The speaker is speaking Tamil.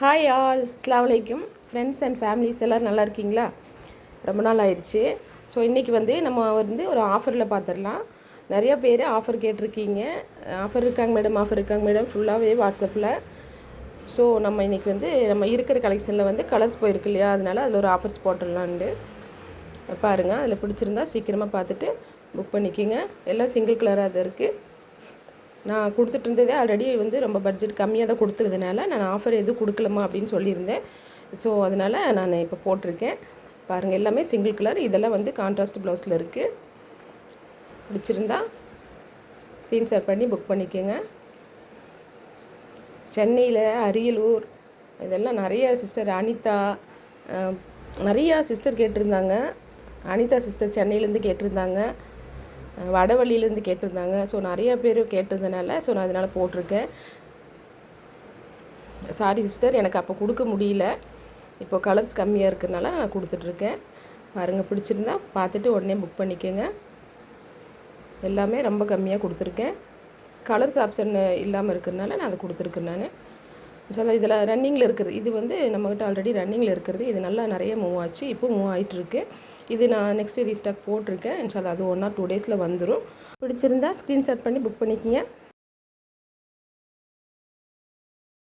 ஹாய் ஆல், அஸ்ஸலாமு அலைக்கும் ஃப்ரெண்ட்ஸ் அண்ட் ஃபேமிலிஸ் எல்லோரும் நல்லா இருக்கீங்களா? ரொம்ப நாள் ஆயிடுச்சு. ஸோ இன்றைக்கி நம்ம ஒரு ஆஃபரில் பார்த்துடலாம். நிறையா பேர் ஆஃபர் கேட்டிருக்கீங்க. ஆஃபர் இருக்காங்க மேடம் ஃபுல்லாகவே வாட்ஸ்அப்பில். ஸோ நம்ம இன்றைக்கி நம்ம இருக்கிற கலெக்ஷனில் கலர்ஸ் போயிருக்கு இல்லையா, அதனால் அதில் ஒரு ஆஃபர்ஸ் போட்டுடலான்ட்டு பாருங்கள். அதில் பிடிச்சிருந்தா சீக்கிரமாக பார்த்துட்டு புக் பண்ணிக்கிங்க. எல்லாம் சிங்கிள் கலராக தான் இருக்குது. நான் கொடுத்துட்டு இருந்ததே ஆல்ரெடி ரொம்ப பட்ஜெட் கம்மியாக தான் கொடுத்துறதுனால நான் ஆஃபர் எதுவும் கொடுக்கலமா அப்படின்னு சொல்லியிருந்தேன். ஸோ அதனால் நான் இப்போ போட்டிருக்கேன். பாருங்கள், எல்லாமே சிங்கிள் கலர். இதெல்லாம் கான்ட்ராஸ்ட் ப்ளவுஸில் இருக்குது. பிடிச்சிருந்தா ஸ்க்ரீன்ஷாட் பண்ணி புக் பண்ணிக்கோங்க. சென்னையில், அரியலூர், இதெல்லாம் நிறைய சிஸ்டர் அனிதா, நிறையா சிஸ்டர் கேட்டிருந்தாங்க. அனிதா சிஸ்டர் சென்னையிலேருந்து கேட்டிருந்தாங்க, வடவள்ளியிலேருந்து கேட்டிருந்தாங்க. ஸோ நிறையா பேர் கேட்டிருந்தனால நான் அதனால் போட்டிருக்கேன். சாரி சிஸ்டர், எனக்கு அப்போ கொடுக்க முடியல. இப்போ கலர்ஸ் கம்மியாக இருக்கிறதுனால நான் கொடுத்துட்ருக்கேன். பாருங்கள், பிடிச்சிருந்தா பார்த்துட்டு உடனே புக் பண்ணிக்கோங்க. எல்லாமே ரொம்ப கம்மியாக கொடுத்துருக்கேன். கலர்ஸ் ஆப்ஷன் இல்லாமல் இருக்கிறதுனால நான் அதை கொடுத்துருக்கேன். நான் இதில் ரன்னிங்கில் இருக்கிறது இது நம்மக்கிட்ட ஆல்ரெடி ரன்னிங்கில் இருக்கிறது. இது நல்லா நிறைய மூவ் ஆச்சு, இப்போ மூவ் ஆகிட்டுருக்கு. இது நான் நெக்ஸ்ட்டு ரீஸ்டாக் போட்டிருக்கேன். இன்ஷால்லா அது 1 or 2 டேஸில் வந்துடும். பிடிச்சிருந்தா ஸ்க்ரீன்ஷாட் பண்ணி புக் பண்ணிக்கோங்க.